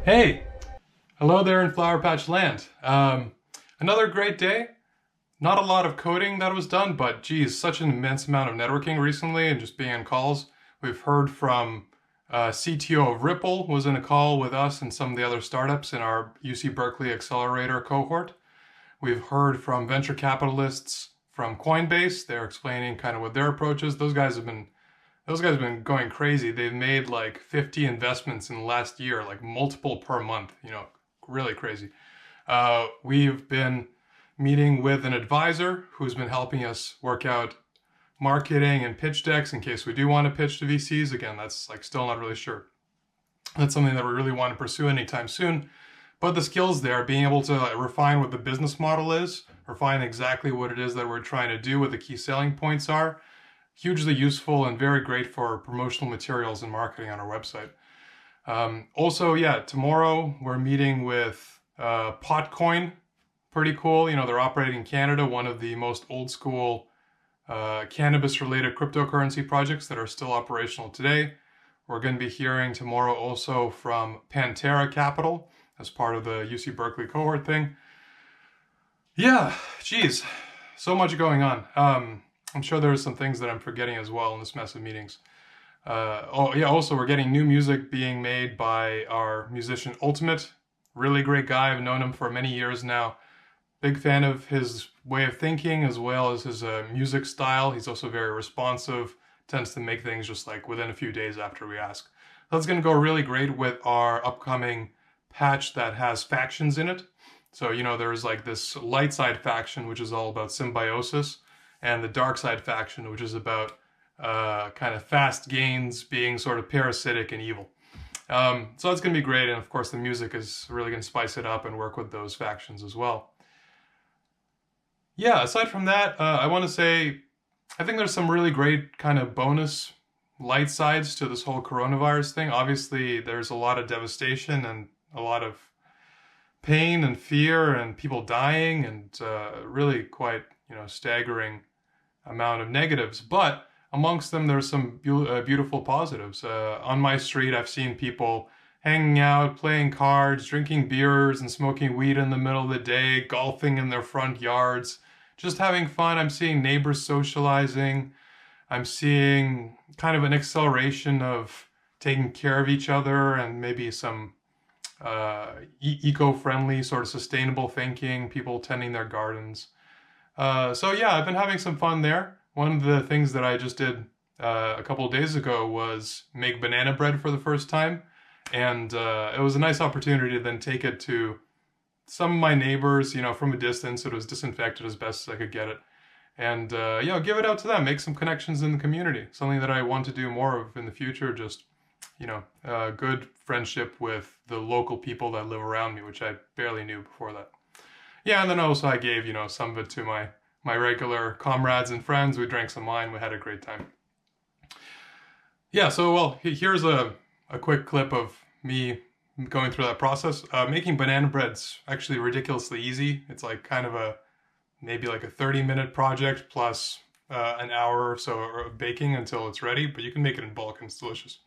Hey, hello there in Flower Patch Land. Another great day. Not a lot of coding that was done, but geez, such an immense amount of networking recently and just being on calls. We've heard from CTO of Ripple was in a call with us and some of the other startups in our UC Berkeley Accelerator cohort. We've heard from venture capitalists from Coinbase. They're explaining kind of what their approach is. Those guys have been going crazy. They've made like 50 investments in the last year, like multiple per month, really crazy. We've been meeting with an advisor who's been helping us work out marketing and pitch decks in case we do want to pitch to VCs. Again, that's like still not really sure. That's something that we really want to pursue anytime soon. But the skills there, being able to refine what the business model is, refine exactly what it is that we're trying to do, what the key selling points are, hugely useful and very great for promotional materials and marketing on our website. Also, yeah, tomorrow we're meeting with Potcoin. Pretty cool. They're operating in Canada, one of the most old school cannabis-related cryptocurrency projects that are still operational today. We're going to be hearing tomorrow also from Pantera Capital as part of the UC Berkeley cohort thing. Yeah, geez, so much going on. I'm sure there's some things that I'm forgetting as well in this mess of meetings. Also we're getting new music being made by our musician ULTMT. Really great guy. I've known him for many years now. Big fan of his way of thinking as well as his music style. He's also very responsive, tends to make things just like within a few days after we ask. That's going to go really great with our upcoming patch that has factions in it. So, there's like this light side faction, which is all about symbiosis, and the dark side faction, which is about kind of fast gains, being sort of parasitic and evil. So that's going to be great, and of course the music is really going to spice it up and work with those factions as well. Yeah, aside from that, I want to say I think there's some really great kind of bonus light sides to this whole coronavirus thing. Obviously, there's a lot of devastation and a lot of pain and fear and people dying and really quite, staggering amount of negatives. But amongst them, there's some beautiful positives. On my street, I've seen people hanging out, playing cards, drinking beers and smoking weed in the middle of the day, golfing in their front yards, just having fun. I'm seeing neighbors socializing. I'm seeing kind of an acceleration of taking care of each other and maybe some eco-friendly, sort of sustainable thinking, people tending their gardens. So yeah, I've been having some fun there. One of the things that I just did a couple of days ago was make banana bread for the first time. And it was a nice opportunity to then take it to some of my neighbors, from a distance. It was disinfected as best as I could get it. And, give it out to them, make some connections in the community. Something that I want to do more of in the future, just, good friendship with the local people that live around me, which I barely knew before that. Yeah, and then also I gave, some of it to my regular comrades and friends. We drank some wine, we had a great time. Yeah, so, well, here's a quick clip of me going through that process. Making banana bread's actually ridiculously easy. It's like kind of maybe like a 30-minute project plus an hour or so of baking until it's ready, but you can make it in bulk and it's delicious.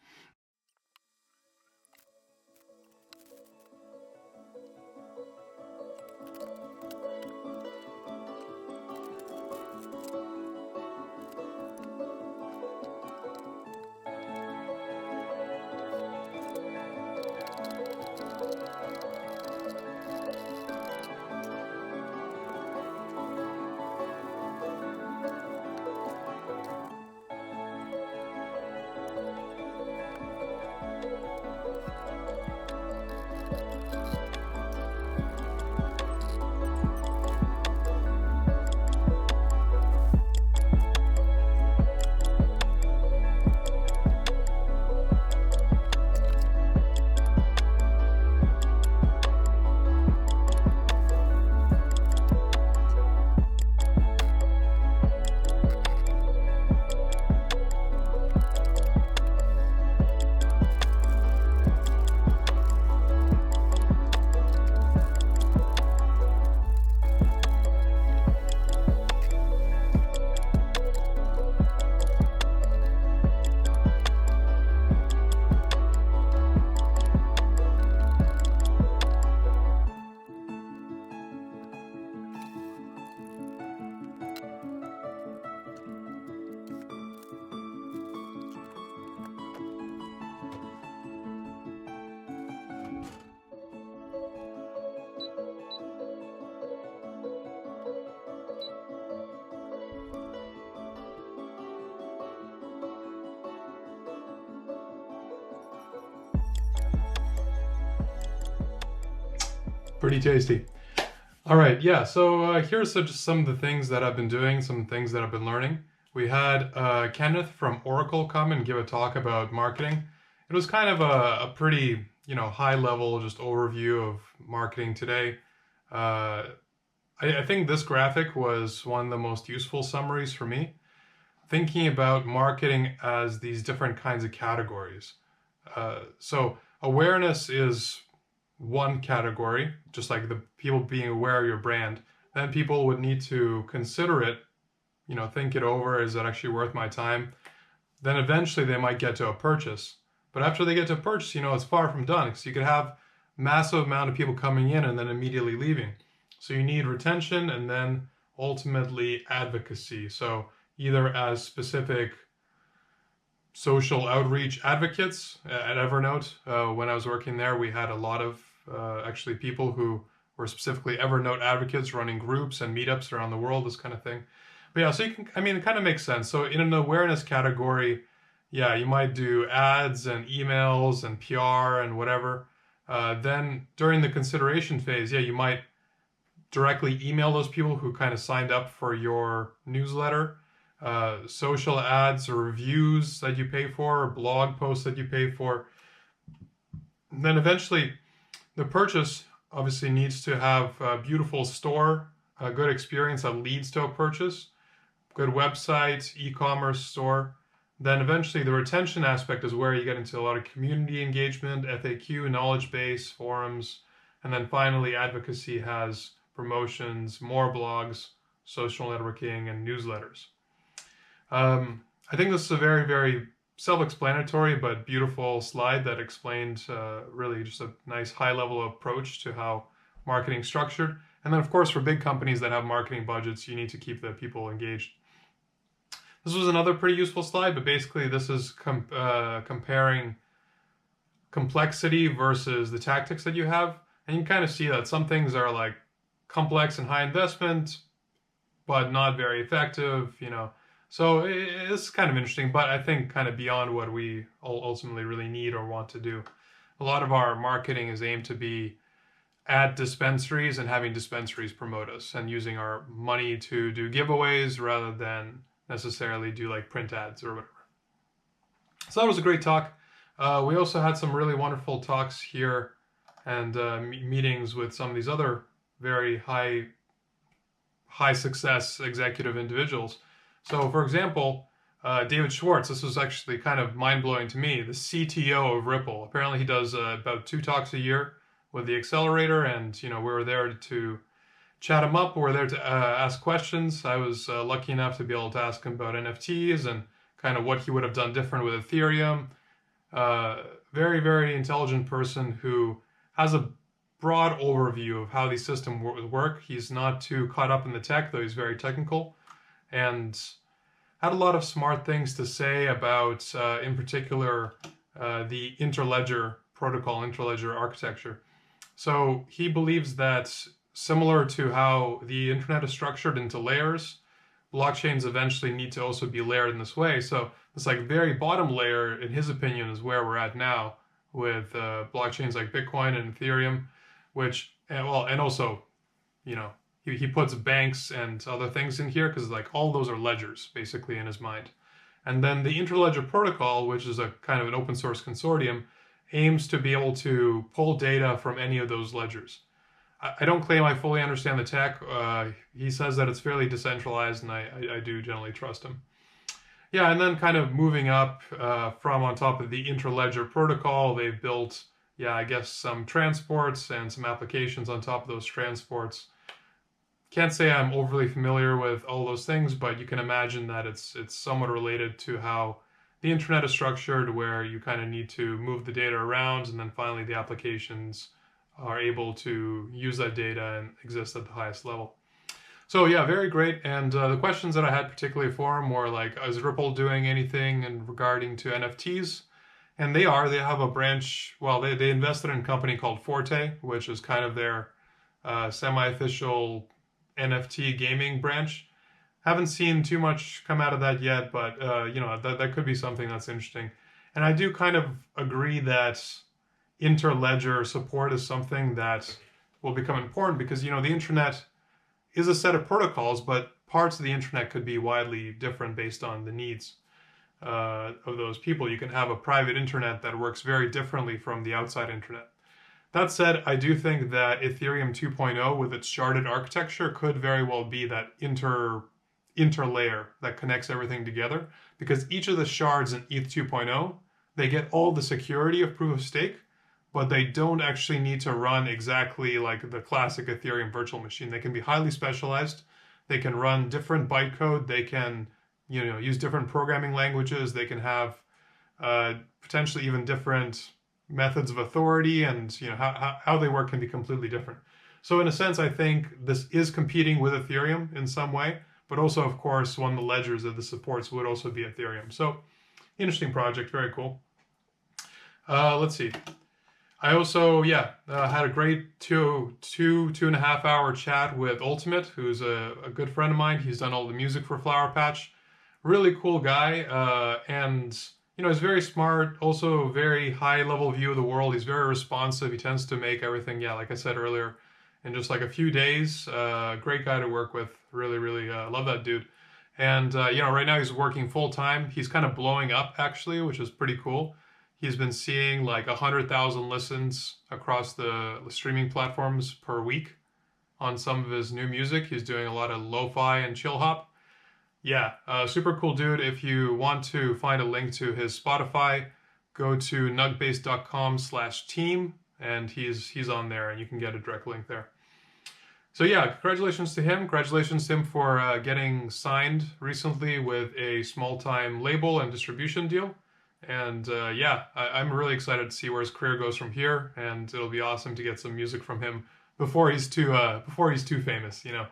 Pretty tasty. All right, yeah, so here's just some of the things that I've been doing, some things that I've been learning. We had Kenneth from Oracle come and give a talk about marketing. It was kind of a pretty, high level just overview of marketing today. I think this graphic was one of the most useful summaries for me, thinking about marketing as these different kinds of categories. So awareness is one category, just like the people being aware of your brand. Then people would need to consider it, think it over. Is it actually worth my time? Then eventually they might get to a purchase. But after they get to purchase, it's far from done, because you could have massive amount of people coming in and then immediately leaving. So you need retention and then ultimately advocacy. So either as specific social outreach advocates at Evernote. When I was working there, we had a lot of actually people who were specifically Evernote advocates running groups and meetups around the world, this kind of thing. But yeah, so it kind of makes sense. So in an awareness category, yeah, you might do ads and emails and PR and whatever. Then during the consideration phase, yeah, you might directly email those people who kind of signed up for your newsletter. Social ads or reviews that you pay for, or blog posts that you pay for. And then eventually the purchase obviously needs to have a beautiful store, a good experience that leads to a purchase, good website, e-commerce store. Then eventually the retention aspect is where you get into a lot of community engagement, FAQ, knowledge base, forums, and then finally advocacy has promotions, more blogs, social networking, and newsletters. I think this is a very, very self-explanatory but beautiful slide that explained really just a nice high-level approach to how marketing is structured. And then, of course, for big companies that have marketing budgets, you need to keep the people engaged. This was another pretty useful slide, but basically this is comparing complexity versus the tactics that you have. And you can kind of see that some things are like complex and high investment, but not very effective, So it's kind of interesting, but I think kind of beyond what we ultimately really need or want to do. A lot of our marketing is aimed to be at dispensaries and having dispensaries promote us and using our money to do giveaways rather than necessarily do like print ads or whatever. So that was a great talk. We also had some really wonderful talks here and meetings with some of these other very high success executive individuals. So, for example, David Schwartz, this was actually kind of mind-blowing to me, the CTO of Ripple. Apparently he does about 2 talks a year with the accelerator, and, we were there to chat him up. We were there to ask questions. I was lucky enough to be able to ask him about NFTs and kind of what he would have done different with Ethereum. Very, very intelligent person who has a broad overview of how these systems work. He's not too caught up in the tech, though he's very technical. And had a lot of smart things to say about, in particular, the interledger protocol, interledger architecture. So he believes that similar to how the internet is structured into layers, blockchains eventually need to also be layered in this way. So this like very bottom layer, in his opinion, is where we're at now with blockchains like Bitcoin and Ethereum, which, and also, he puts banks and other things in here because like all those are ledgers basically in his mind. And then the interledger protocol, which is a kind of an open source consortium, aims to be able to pull data from any of those ledgers. I don't claim I fully understand the tech. He says that it's fairly decentralized, and I do generally trust him. Yeah, and then kind of moving up from on top of the interledger protocol, they've built, I guess some transports and some applications on top of those transports. Can't say I'm overly familiar with all those things, but you can imagine that it's somewhat related to how the internet is structured, where you kind of need to move the data around, and then finally the applications are able to use that data and exist at the highest level. So yeah, very great. And the questions that I had particularly for him were like, is Ripple doing anything in regarding to NFTs? And they have a branch, they invested in a company called Forte, which is kind of their semi-official NFT gaming branch. Haven't seen too much come out of that yet, but that could be something that's interesting. And I do kind of agree that interledger support is something that will become important because, you know, the internet is a set of protocols, but parts of the internet could be widely different based on the needs of those people. You can have a private internet that works very differently from the outside internet. That said, I do think that Ethereum 2.0 with its sharded architecture could very well be that interlayer that connects everything together, because each of the shards in ETH 2.0, they get all the security of proof of stake, but they don't actually need to run exactly like the classic Ethereum virtual machine. They can be highly specialized. They can run different bytecode. They can, you know, use different programming languages. They can have potentially even different methods of authority, and, you know, how they work can be completely different. So in a sense, I think this is competing with Ethereum in some way, but also, of course, one of the ledgers that this supports would also be Ethereum. So interesting project, very cool. Let's see. I also, had a great two and a half hour chat with ULTMT, who's a good friend of mine. He's done all the music for Flower Patch. Really cool guy, and, you know, he's very smart, also very high level view of the world. He's very responsive. He tends to make everything, like I said earlier, in just like a few days. Great guy to work with. Really, really love that dude. And, you know, right now he's working full time. He's kind of blowing up, actually, which is pretty cool. He's been seeing like 100,000 listens across the streaming platforms per week on some of his new music. He's doing a lot of lo-fi and chill hop. Yeah, super cool dude. If you want to find a link to his Spotify, go to nugbase.com/team, and he's on there, and you can get a direct link there. So yeah, congratulations to him. Congratulations to him for getting signed recently with a small-time label and distribution deal. And I'm really excited to see where his career goes from here, and it'll be awesome to get some music from him before he's too famous, you know.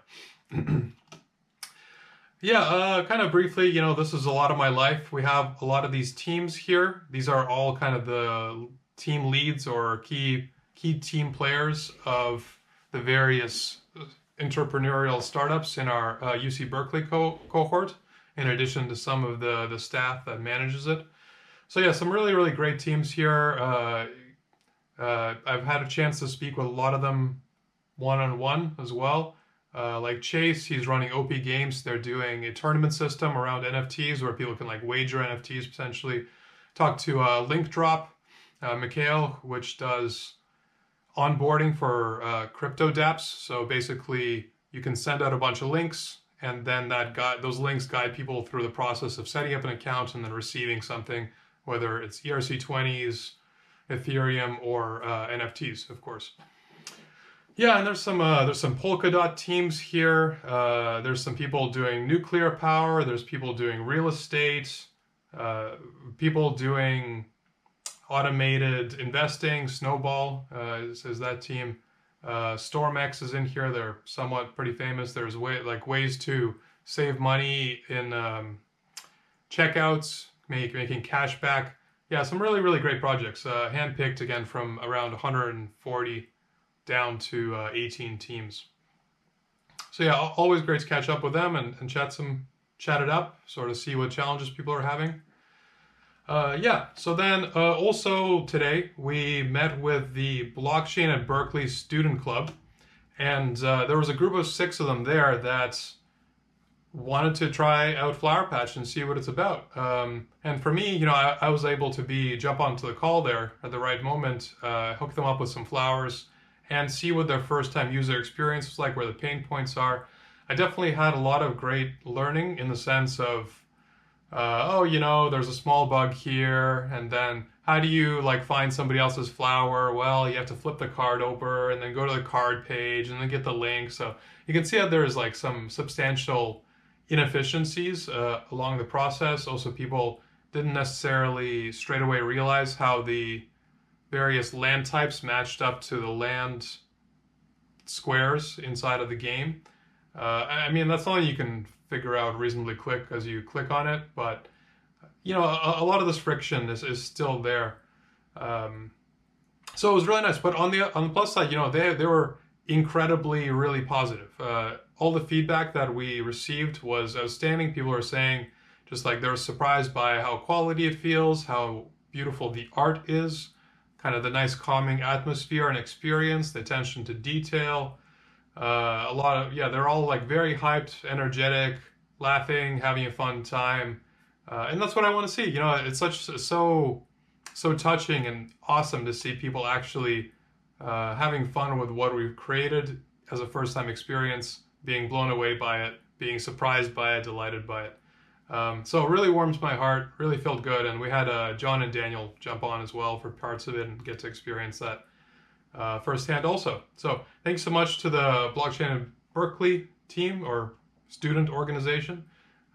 Kind of briefly, you know, this is a lot of my life. We have a lot of these teams here. These are all kind of the team leads or key team players of the various entrepreneurial startups in our UC Berkeley cohort, in addition to some of the staff that manages it. So yeah, some really, really great teams here. I've had a chance to speak with a lot of them one-on-one as well. Like Chase, he's running OP Games. They're doing a tournament system around NFTs where people can like wager NFTs potentially. Talk to Link Drop, Mikhail, which does onboarding for crypto dApps. So basically, you can send out a bunch of links, and then those links guide people through the process of setting up an account and then receiving something, whether it's ERC20s, Ethereum, or NFTs, of course. Yeah, and there's some Polkadot teams here. There's some people doing nuclear power. There's people doing real estate. People doing automated investing. Snowball is that team. StormX is in here. They're somewhat pretty famous. There's ways to save money in checkouts, making cash back. Yeah, some really, really great projects. Handpicked again from around 140 down to 18 teams. So yeah, always great to catch up with them and chat it up, sort of see what challenges people are having. So then also today we met with the Blockchain at Berkeley Student Club, and there was a group of 6 of them there that wanted to try out Flower Patch and see what it's about. And for me, you know, I was able to jump onto the call there at the right moment, hook them up with some flowers, and see what their first-time user experience was like, where the pain points are. I definitely had a lot of great learning in the sense of, you know, there's a small bug here, and then how do you like find somebody else's flower? Well, you have to flip the card over and then go to the card page and then get the link. So you can see how there's like some substantial inefficiencies along the process. Also, people didn't necessarily straight away realize how the various land types matched up to the land squares inside of the game. I mean, that's something you can figure out reasonably quick as you click on it, but you know, a lot of this friction is still there. So it was really nice. But on the plus side, you know, they were incredibly really positive. All the feedback that we received was outstanding. People are saying just like they're surprised by how quality it feels, how beautiful the art is, kind of the nice calming atmosphere and experience, the attention to detail. A lot of, yeah, they're all like very hyped, energetic, laughing, having a fun time. And that's what I want to see. You know, it's so touching and awesome to see people actually having fun with what we've created as a first-time experience, being blown away by it, being surprised by it, delighted by it. So it really warms my heart, really felt good. And we had John and Daniel jump on as well for parts of it and get to experience that firsthand also. So thanks so much to the Blockchain Berkeley team or student organization.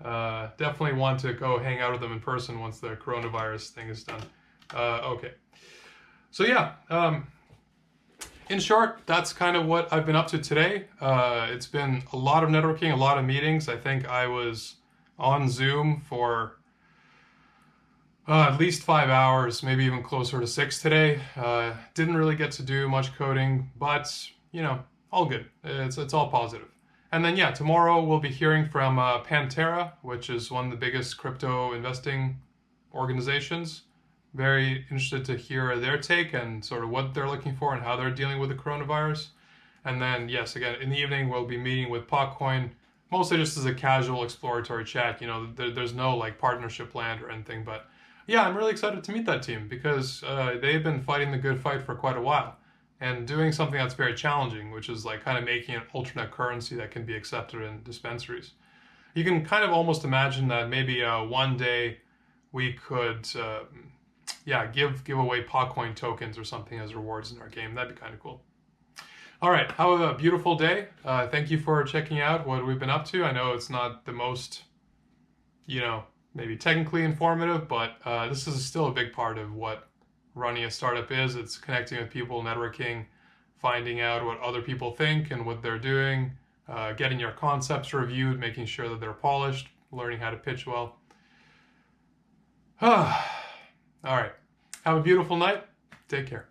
Definitely want to go hang out with them in person once the coronavirus thing is done. Okay. So yeah, in short, that's kind of what I've been up to today. It's been a lot of networking, a lot of meetings. I think I was on Zoom for at least 5 hours, maybe even closer to 6 today. Didn't really get to do much coding, but you know, all good. It's all positive. And then yeah, tomorrow we'll be hearing from Pantera, which is one of the biggest crypto investing organizations. Very interested to hear their take and sort of what they're looking for and how they're dealing with the coronavirus. And then yes, again, in the evening we'll be meeting with Potcoin, mostly just as a casual exploratory chat. You know, there's no like partnership planned or anything, but yeah, I'm really excited to meet that team because they've been fighting the good fight for quite a while and doing something that's very challenging, which is like kind of making an alternate currency that can be accepted in dispensaries. You can kind of almost imagine that maybe one day we could, yeah, give away Potcoin tokens or something as rewards in our game. That'd be kind of cool. All right, have a beautiful day. Thank you for checking out what we've been up to. I know it's not the most, you know, maybe technically informative, but this is still a big part of what running a startup is. It's connecting with people, networking, finding out what other people think and what they're doing, getting your concepts reviewed, making sure that they're polished, learning how to pitch well. All right, have a beautiful night. Take care.